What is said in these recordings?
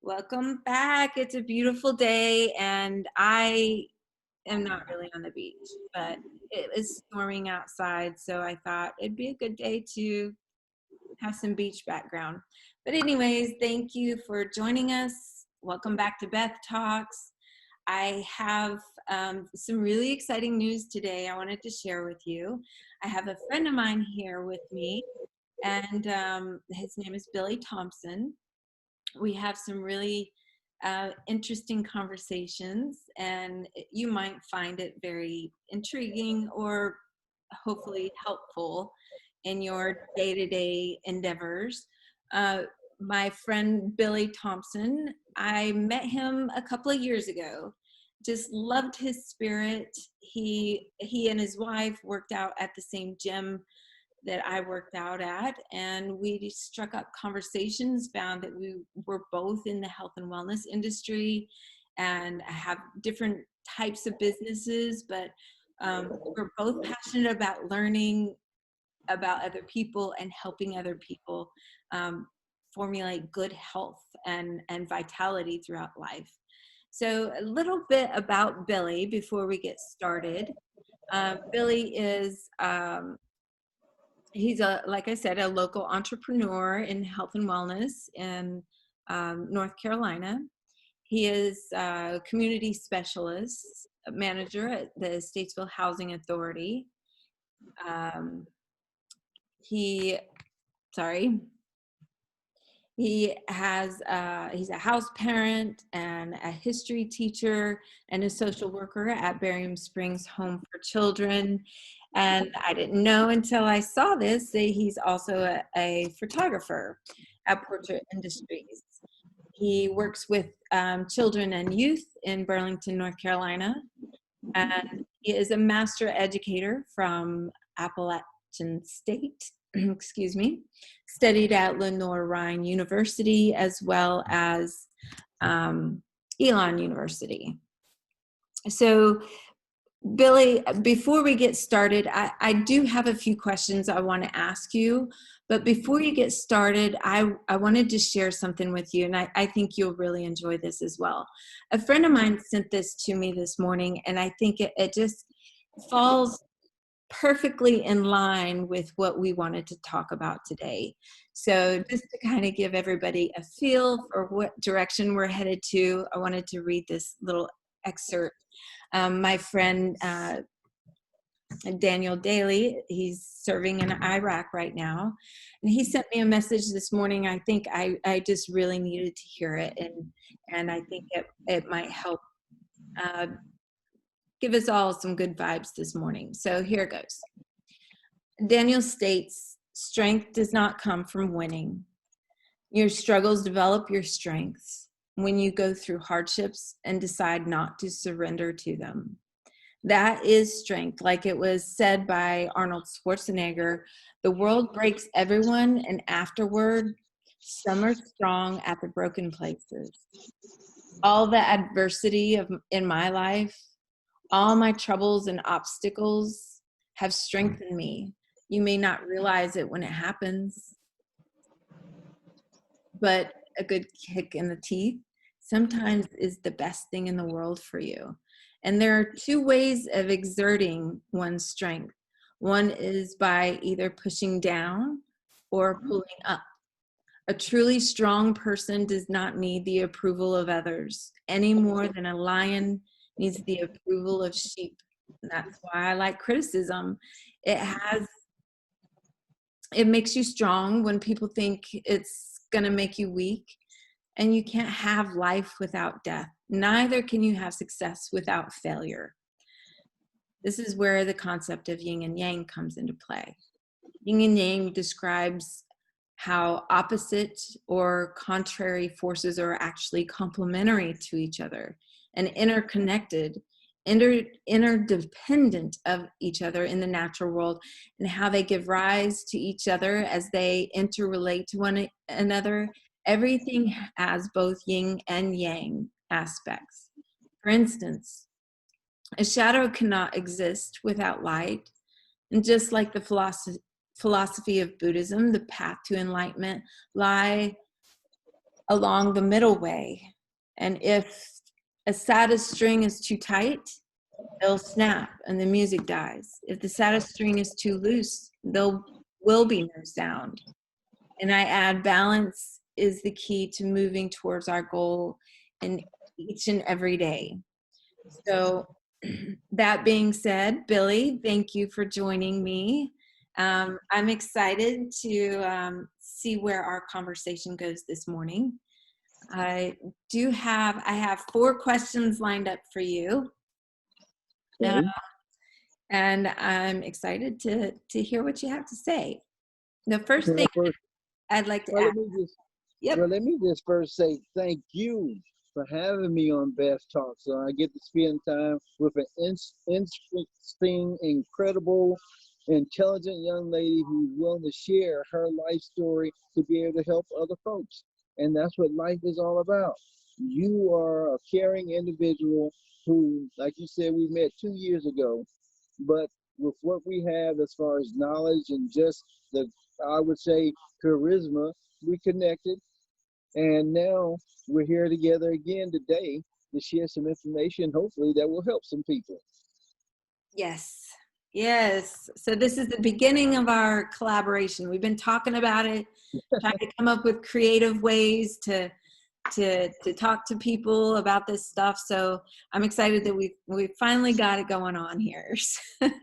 Welcome back. It's a beautiful day, and I am not really on the beach, but it is storming outside, so I thought it'd be a good day to have some beach background. But anyways, thank you for joining us. Welcome back to Beth Talks. I have some really exciting news today I wanted to share with you. I have a friend of mine here with me, and his name is Billy Thompson. We have some really interesting conversations, and you might find it very intriguing or hopefully helpful in your day-to-day endeavors. My friend Billy Thompson, I met him a couple of years ago. Just loved his spirit. He and his wife worked out at the same gym that I worked out at, and we struck up conversations, found that we were both in the health and wellness industry and have different types of businesses, but we're both passionate about learning about other people and helping other people formulate good health and vitality throughout life. So a little bit about Billy before we get started. Billy is he's like I said, a local entrepreneur in health and wellness in North Carolina. He is a community specialist manager at the Statesville Housing Authority. He has he's a house parent and a history teacher and a social worker at Barium Springs Home for Children. And I didn't know until I saw this that he's also a photographer at Portrait Industries. He works with children and youth in Burlington, North Carolina. And he is a master educator from Appalachian State, excuse me, studied at Lenore-Rhine University as well as Elon University. So Billy, before we get started, I do have a few questions I want to ask you, but before you get started, I wanted to share something with you, and I think you'll really enjoy this as well. A friend of mine sent this to me this morning, and I think it just falls perfectly in line with what we wanted to talk about today. So just to kind of give everybody a feel for what direction we're headed to, I wanted to read this little excerpt. My friend Daniel Daly, he's serving in Iraq right now, and he sent me a message this morning. I think I just really needed to hear it, and I think it might help give us all some good vibes this morning. So here it goes. Daniel states, "Strength does not come from winning. Your struggles develop your strengths when you go through hardships and decide not to surrender to them. That is strength." Like it was said by Arnold Schwarzenegger, the world breaks everyone, and afterward, some are strong at the broken places. All the adversity in my life, all my troubles and obstacles have strengthened me. You may not realize it when it happens, but a good kick in the teeth sometimes is the best thing in the world for you. And there are two ways of exerting one's strength. One is by either pushing down or pulling up. A truly strong person does not need the approval of others any more than a lion needs the approval of sheep. And that's why I like criticism. It makes you strong when people think it's going to make you weak. And you can't have life without death. Neither can you have success without failure. This is where the concept of yin and yang comes into play. Yin and yang describes how opposite or contrary forces are actually complementary to each other and interconnected, interdependent of each other in the natural world, and how they give rise to each other as they interrelate to one another. Everything has both yin and yang aspects. For instance, a shadow cannot exist without light. And just like the philosophy of Buddhism, the path to enlightenment lies along the middle way. And if a saddest string is too tight, they'll snap and the music dies. If the saddest string is too loose, there will be no sound. And I add, balance is the key to moving towards our goal in each and every day. So that being said, Billy, thank you for joining me. I'm excited to see where our conversation goes this morning. I have 4 questions lined up for you. Okay. And I'm excited to hear what you have to say. The first thing Well, first, I'd like to well, ask. let me just Yep. let me just first say thank you for having me on Beth Talk. So I get to spend time with an interesting, incredible, intelligent young lady who's willing to share her life story to be able to help other folks. And that's what life is all about. You are a caring individual who, like you said, we met 2 years ago, but with what we have as far as knowledge and just the, I would say, charisma, we connected. And now we're here together again today to share some information, hopefully, that will help some people. Yes. Yes. So this is the beginning of our collaboration. We've been talking about it, trying to come up with creative ways to talk to people about this stuff. So I'm excited that we finally got it going on here. Yes,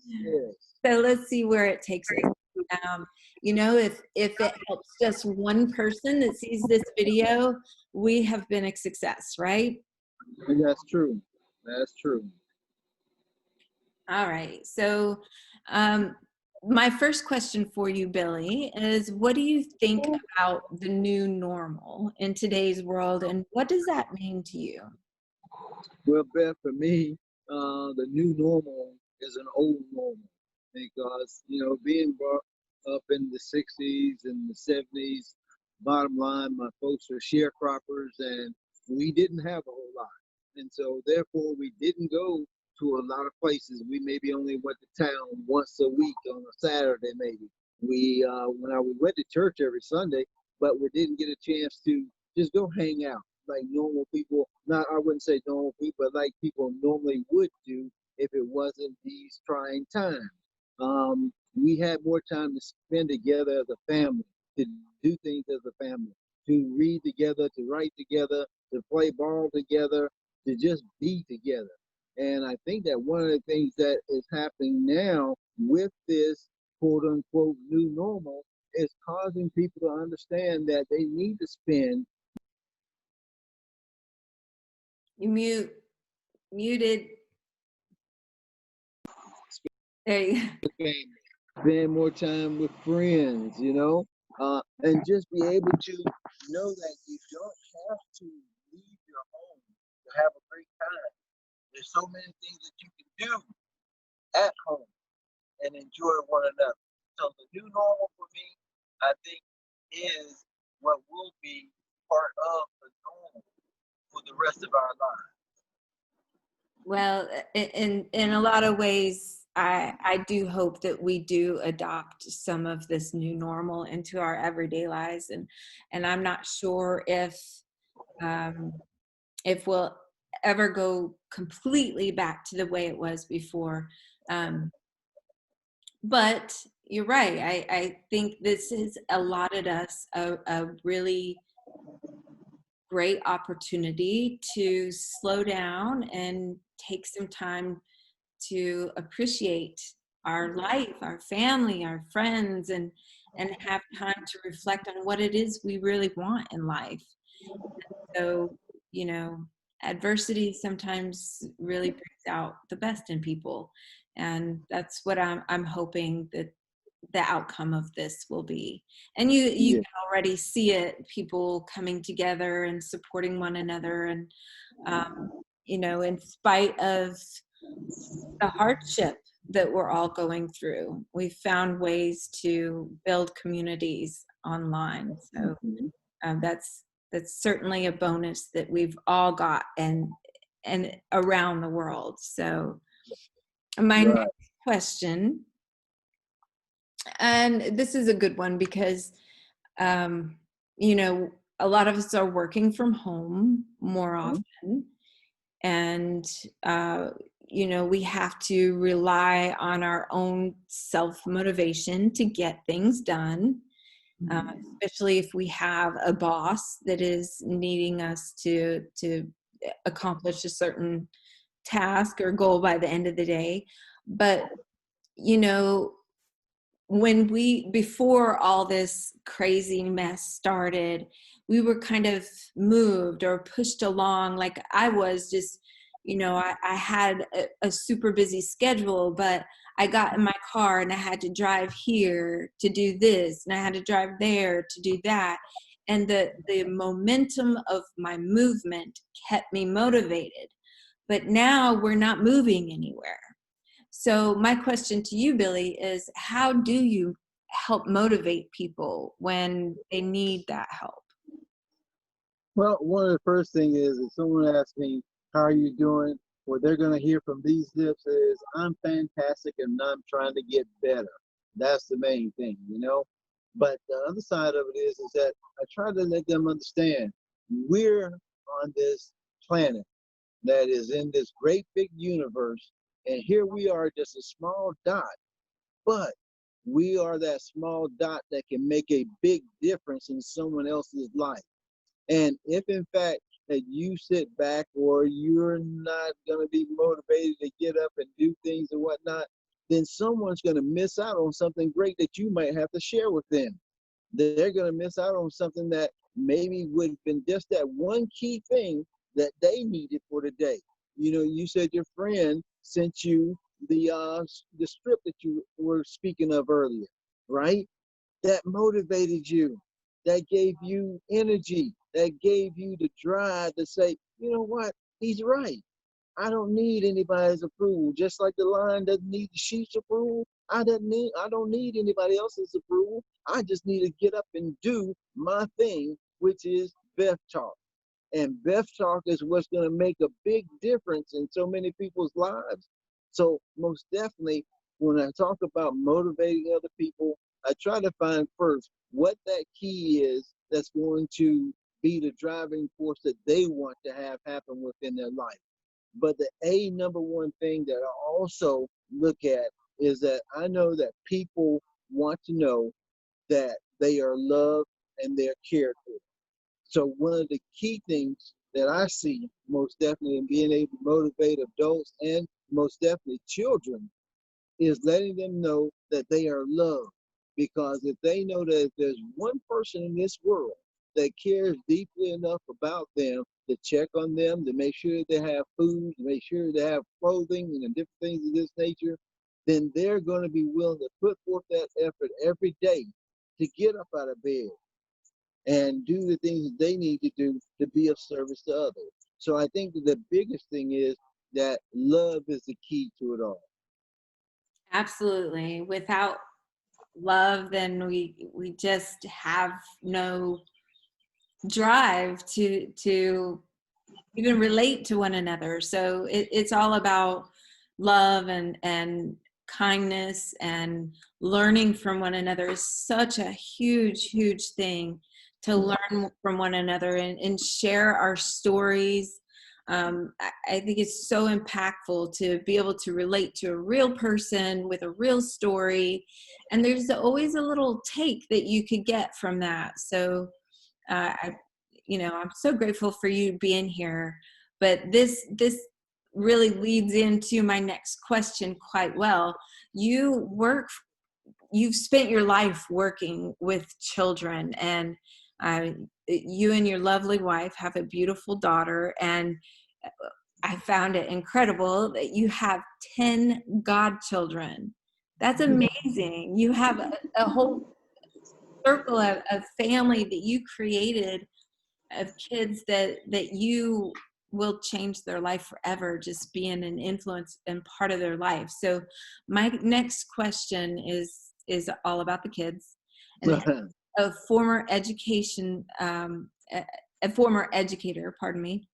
yes. So let's see where it takes us. If it helps just one person that sees this video, we have been a success, right? And that's true. That's true. All right. So my first question for you, Billy, is what do you think about the new normal in today's world, and what does that mean to you? Well, Beth, for me, the new normal is an old normal because, being brought up in the 60s and the 70s, bottom line, my folks were sharecroppers and we didn't have a whole lot. And so, therefore, we didn't go to a lot of places. We maybe only went to town once a week on a Saturday, maybe. We went to church every Sunday, but we didn't get a chance to just go hang out like normal people, not I wouldn't say normal people, but like people normally would do if it wasn't these trying times. We had more time to spend together as a family, to do things as a family, to read together, to write together, to play ball together, to just be together. And I think that one of the things that is happening now with this quote unquote new normal is causing people to understand that they need to spend. You muted. There you go. Family, spend more time with friends, and just be able to know that you don't have to leave your home to have a great time. There's so many things that you can do at home and enjoy one another. So the new normal for me, I think, is what will be part of the normal for the rest of our lives. Well, in a lot of ways, I do hope that we do adopt some of this new normal into our everyday lives, and I'm not sure if we'll ever go completely back to the way it was before. But you're right. I think this has allotted us a really great opportunity to slow down and take some time to appreciate our life, our family, our friends, and have time to reflect on what it is we really want in life. So, you know, adversity sometimes really brings out the best in people, and that's what I'm hoping that the outcome of this will be. And you Yeah. can already see it, people coming together and supporting one another, and in spite of the hardship that we're all going through, we've found ways to build communities online. So that's certainly a bonus that we've all got, and around the world. So my Right. next question, and this is a good one because, um, you know, a lot of us are working from home more Mhm. often, and we have to rely on our own self motivation to get things done, especially if we have a boss that is needing us to accomplish a certain task or goal by the end of the day. But you know when we before all this crazy mess started, we were kind of moved or pushed along, like I was just, I had a super busy schedule, but I got in my car and I had to drive here to do this and I had to drive there to do that, and the momentum of my movement kept me motivated. But now we're not moving anywhere. So my question to you, Billy, is how do you help motivate people when they need that help? Well, one of the first things is if someone asks me, how are you doing? What they're going to hear from these lips is, I'm fantastic and I'm trying to get better. That's the main thing, you know? But the other side of it is that I try to let them understand we're on this planet that is in this great big universe. And here we are, just a small dot, but we are that small dot that can make a big difference in someone else's life. And if in fact that you sit back or you're not going to be motivated to get up and do things and whatnot, then someone's going to miss out on something great that you might have to share with them. They're going to miss out on something that maybe would have been just that one key thing that they needed for the day. You know, you said your friend sent you the script that you were speaking of earlier, right? That motivated you, that gave you energy, that gave you the drive to say, you know what, he's right. I don't need anybody's approval. Just like the lion doesn't need the sheep's approval, I don't need anybody else's approval. I just need to get up and do my thing, which is Beth Talk. And Beth Talk is what's going to make a big difference in so many people's lives. So most definitely, when I talk about motivating other people, I try to find first what that key is that's going to be the driving force that they want to have happen within their life. But the number one thing that I also look at is that I know that people want to know that they are loved and they're cared for. So one of the key things that I see most definitely in being able to motivate adults and most definitely children is letting them know that they are loved. Because if they know that if there's one person in this world that cares deeply enough about them to check on them, to make sure they have food, to make sure they have clothing and different things of this nature, then they're going to be willing to put forth that effort every day to get up out of bed and do the things that they need to do to be of service to others. So I think that the biggest thing is that love is the key to it all. Absolutely. Without love, then we just have no drive to even relate to one another. So it's all about love and kindness, and learning from one another is such a huge thing, to learn from one another and share our stories. I think it's so impactful to be able to relate to a real person with a real story, and there's always a little take that you could get from that. So I, I'm so grateful for you being here. But this really leads into my next question quite well. You've spent your life working with children, and you and your lovely wife have a beautiful daughter, and I found it incredible that you have 10 godchildren. That's amazing. You have a whole circle of family that you created, of kids that you will change their life forever, just being an influence and part of their life. So my next question is all about the kids. And a former education a former educator, pardon me,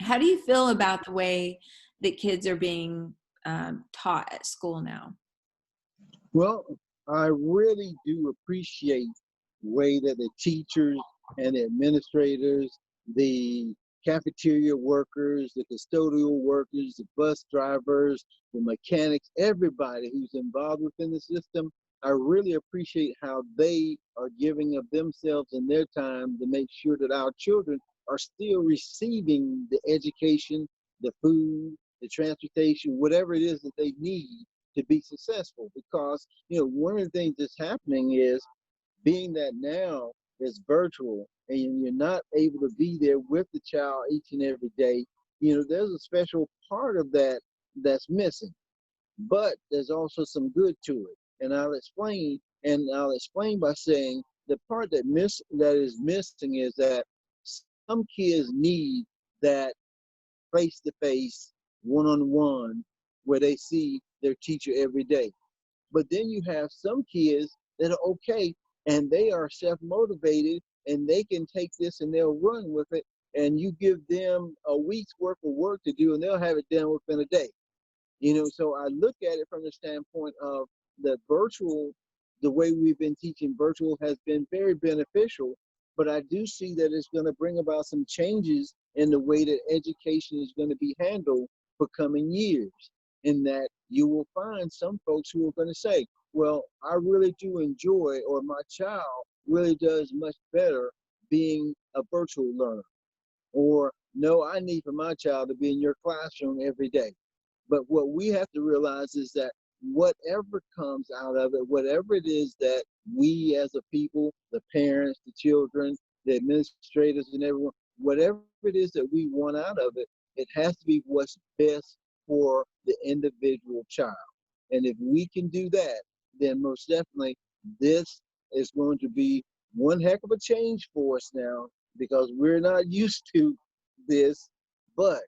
how do you feel about the way that kids are being taught at school now? Well, I really do appreciate the way that the teachers and the administrators, the cafeteria workers, the custodial workers, the bus drivers, the mechanics, everybody who's involved within the system. I really appreciate how they are giving of themselves and their time to make sure that our children are still receiving the education, the food, the transportation, whatever it is that they need to be successful. Because, you know, one of the things that's happening is, being that now it's virtual and you're not able to be there with the child each and every day, you know, there's a special part of that that's missing. But there's also some good to it. And I'll explain by saying the part that is missing is that some kids need that face to face, one on one, where they see their teacher every day. But then you have some kids that are okay and they are self-motivated and they can take this and they'll run with it. And you give them a week's worth of work to do and they'll have it done within a day. You know, so I look at it from the standpoint of the virtual, the way we've been teaching virtual has been very beneficial, but I do see that it's going to bring about some changes in the way that education is going to be handled for coming years. In that you will find some folks who are going to say, well, I really do enjoy, or my child really does much better being a virtual learner. Or, no, I need for my child to be in your classroom every day. But what we have to realize is that whatever comes out of it, whatever it is that we as a people, the parents, the children, the administrators and everyone, whatever it is that we want out of it, it has to be what's best for the individual child. And if we can do that, then most definitely this is going to be one heck of a change for us now, because we're not used to this. But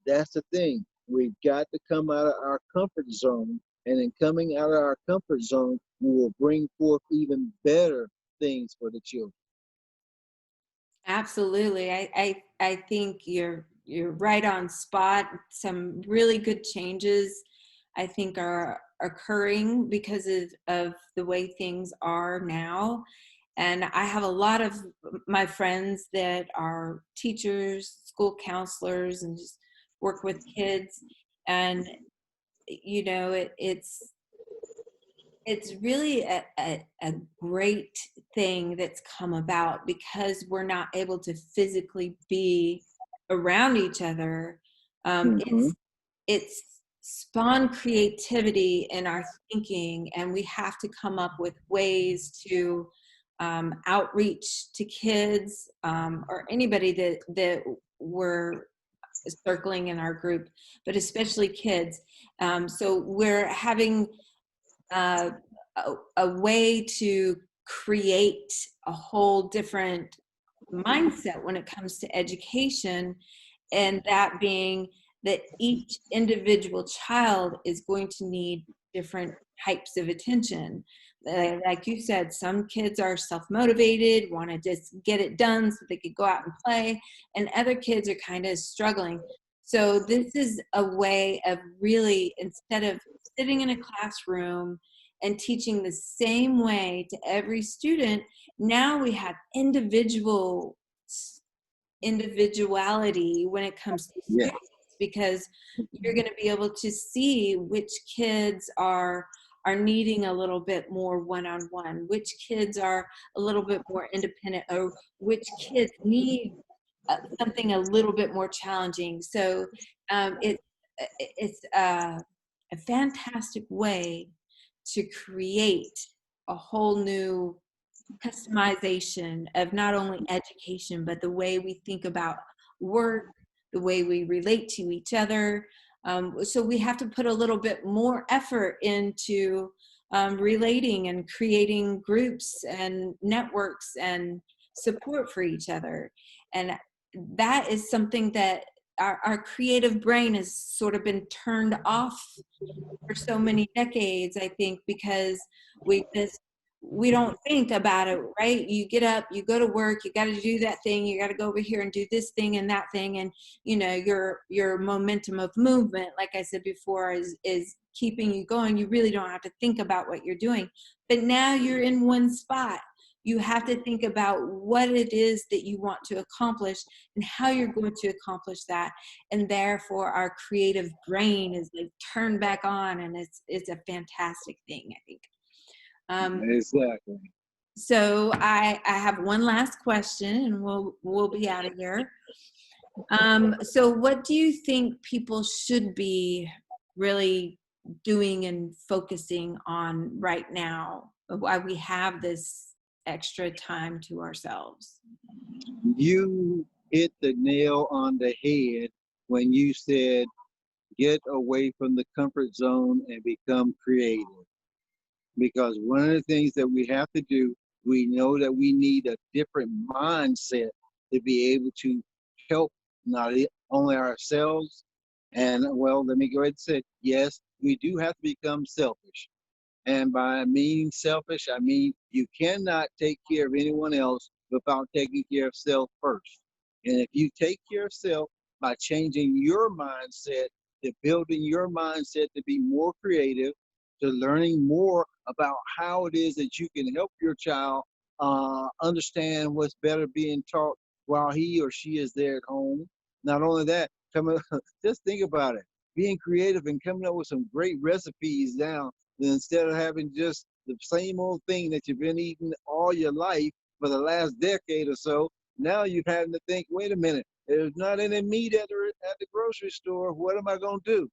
that's the thing. We've got to come out of our comfort zone. And in coming out of our comfort zone, we will bring forth even better things for the children. Absolutely. I think you're right on spot. Some really good changes I think are occurring because of the way things are now. And I have a lot of my friends that are teachers, school counselors, and just work with kids. And you know, it's really a great thing that's come about because we're not able to physically be around each other. Mm-hmm. It's spawned creativity in our thinking, and we have to come up with ways to outreach to kids, or anybody that we're circling in our group, but especially kids. So we're having uh, a way to create a whole different mindset when it comes to education, and that being that each individual child is going to need different types of attention. Like you said, some kids are self-motivated, want to just get it done so they could go out and play, and other kids are kind of struggling. So this is a way of really, instead of sitting in a classroom and teaching the same way to every student, now we have individuality when it comes to Yeah. students, because you're going to be able to see which kids are needing a little bit more one-on-one, which kids are a little bit more independent, or which kids need something a little bit more challenging. So it's a fantastic way to create a whole new customization of not only education, but the way we think about work, the way we relate to each other. So we have to put a little bit more effort into relating and creating groups and networks and support for each other. And that is something that our creative brain has sort of been turned off for so many decades, I think, because we don't think about it, right? You get up, you go to work, you got to do that thing, you got to go over here and do this thing and that thing, and you know, your momentum of movement, like I said before, is keeping you going. You really don't have to think about what you're doing, but now you're in one spot. You have to think about what it is that you want to accomplish and how you're going to accomplish that. And therefore our creative brain is like turned back on, and it's a fantastic thing, I think. Exactly. So I have one last question, and we'll be out of here. So what do you think people should be really doing and focusing on right now, why we have this extra time to ourselves? You hit the nail on the head when you said get away from the comfort zone and become creative. Because one of the things that we have to do, we know that we need a different mindset to be able to help not only ourselves, and well, let me go ahead and say, yes, we do have to become selfish. And by meaning selfish, I mean you cannot take care of anyone else without taking care of self first. And if you take care of self by changing your mindset, to building your mindset to be more creative, to learning more about how it is that you can help your child understand what's better being taught while he or she is there at home. Not only that, just think about it. Being creative and coming up with some great recipes now, instead of having just the same old thing that you've been eating all your life for the last decade or so. Now you're having to think, wait a minute, there's not any meat at the grocery store. What am I going to do?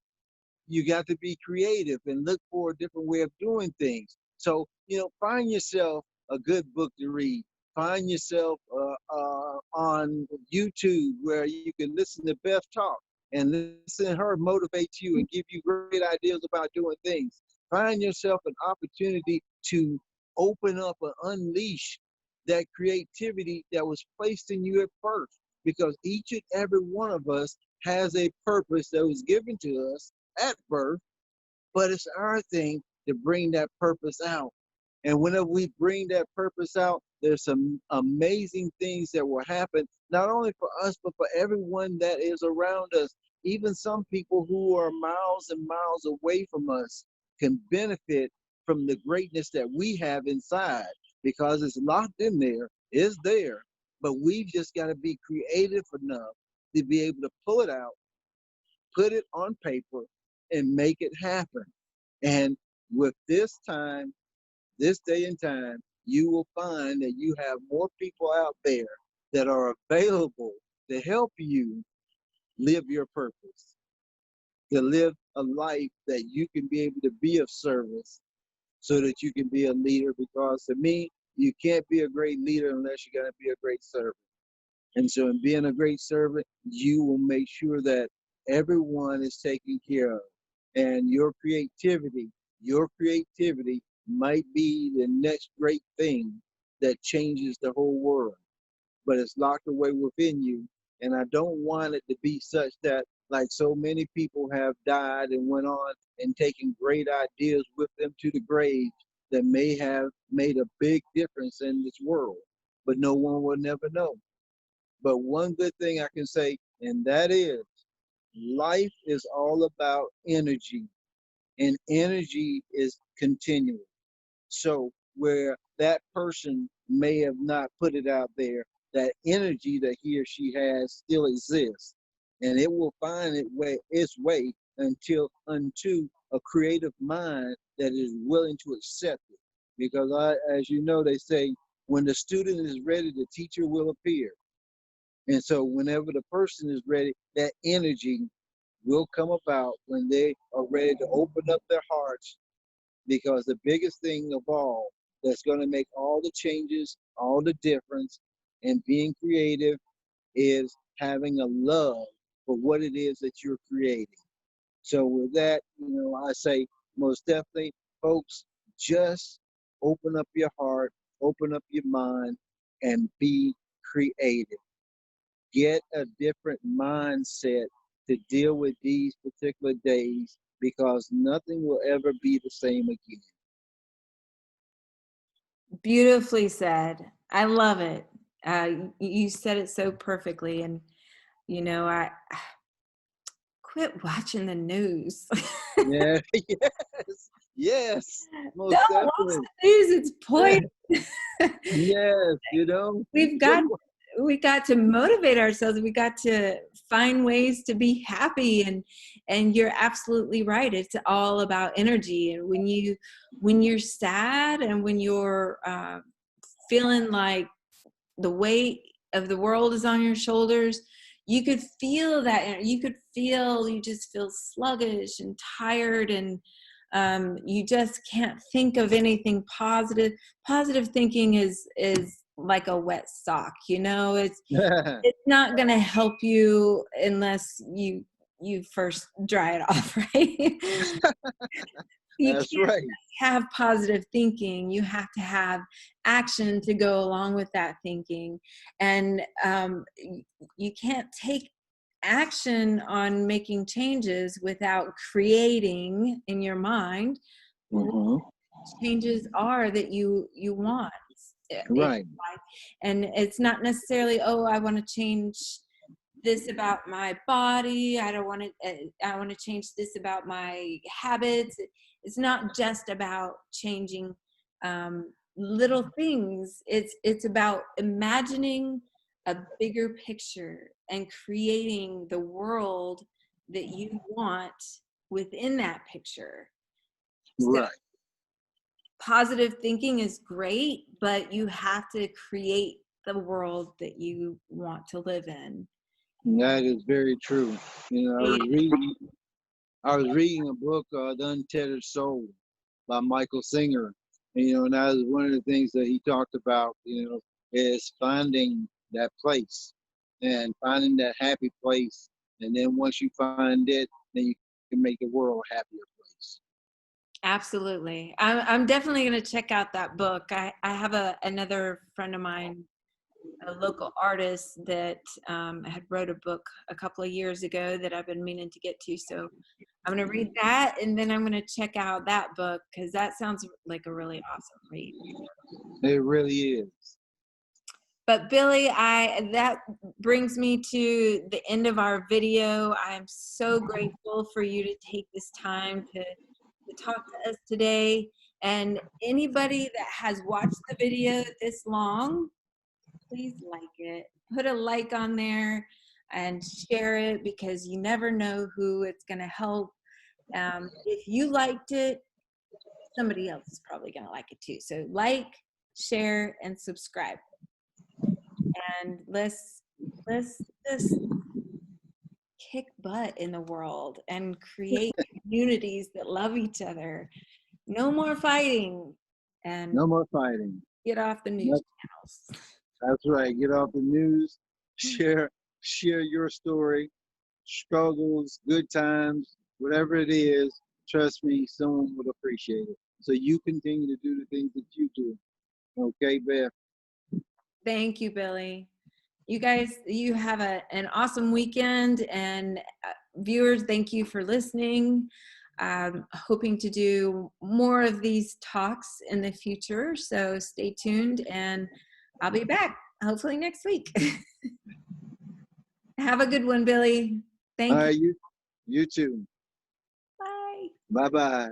You got to be creative and look for a different way of doing things. So, find yourself a good book to read. Find yourself on YouTube where you can listen to Beth talk and listen to her motivate you and give you great ideas about doing things. Find yourself an opportunity to open up and unleash that creativity that was placed in you at first. Because each and every one of us has a purpose that was given to us at birth, but it's our thing to bring that purpose out. And whenever we bring that purpose out, there's some amazing things that will happen, not only for us, but for everyone that is around us. Even some people who are miles and miles away from us can benefit from the greatness that we have inside, because it's locked in there, it's there. But we've just got to be creative enough to be able to pull it out, put it on paper, and make it happen. And with this time, this day and time, you will find that you have more people out there that are available to help you live your purpose, to live a life that you can be able to be of service so that you can be a leader. Because to me, you can't be a great leader unless you're going to be a great servant. And so in being a great servant, you will make sure that everyone is taken care of. And your creativity might be the next great thing that changes the whole world. But it's locked away within you. And I don't want it to be such that, like so many people have died and went on and taken great ideas with them to the grave, that may have made a big difference in this world. But no one will never know. But one good thing I can say, and that is life is all about energy, and energy is continuous. So where that person may have not put it out there, that energy that he or she has still exists, and it will find its way unto a creative mind that is willing to accept it. Because as you know, they say when the student is ready, the teacher will appear. And so whenever the person is ready, that energy will come about when they are ready to open up their hearts. Because the biggest thing of all that's going to make all the changes, all the difference in being creative is having a love for what it is that you're creating. So with that, I say most definitely, folks, just open up your heart, open up your mind, and be creative. Get a different mindset to deal with these particular days, because nothing will ever be the same again. Beautifully said. I love it. You said it so perfectly. And, I quit watching the news. Yeah, yes. Yes, most Don't watch definitely. the news. It's poison. Yes, you know. We've What, got we got to motivate ourselves. We got to find ways to be happy, and you're absolutely right. It's all about energy. And when you're sad and when you're feeling like the weight of the world is on your shoulders, you could feel that. You just feel sluggish and tired, and you just can't think of anything positive. Positive thinking is like a wet sock, it's not going to help you unless you first dry it off, right? You that's can't right. have positive thinking. You have to have action to go along with that thinking. And you can't take action on making changes without creating in your mind what Hmm. changes are that you want in Right. life. And it's not necessarily, oh, I want to change this about my body. I want to change this about my habits. It's not just about changing little things. It's about imagining a bigger picture and creating the world that you want within that picture. So Right. positive thinking is great, but you have to create the world that you want to live in. That is very true. You know, I was reading a book, The Untethered Soul by Michael Singer. And, and that was one of the things that he talked about, is finding that place and finding that happy place. And then once you find it, then you can make the world a happier place. Absolutely. I'm definitely going to check out that book. I have another friend of mine, a local artist that had wrote a book a couple of years ago that I've been meaning to get to. So I'm going to read that, and then I'm going to check out that book because that sounds like a really awesome read. It really is. But Billy, that brings me to the end of our video. I'm so grateful for you to take this time to talk to us today. And anybody that has watched the video this long, please like it. Put a like on there and share it because you never know who it's going to help. If you liked it, somebody else is probably going to like it too. So like, share, and subscribe. And let's just kick butt in the world and create communities that love each other. No more fighting, and No more fighting. get off the news channels. That's right. Get off the news. Share your story, struggles, good times, whatever it is. Trust me, someone will appreciate it. So you continue to do the things that you do. Okay, Beth. Thank you, Billy. You guys, you have an awesome weekend, and viewers, thank you for listening. Hoping to do more of these talks in the future, so stay tuned, and I'll be back hopefully next week. Have a good one, Billy. All Thank you. right, you too. Bye. Bye bye.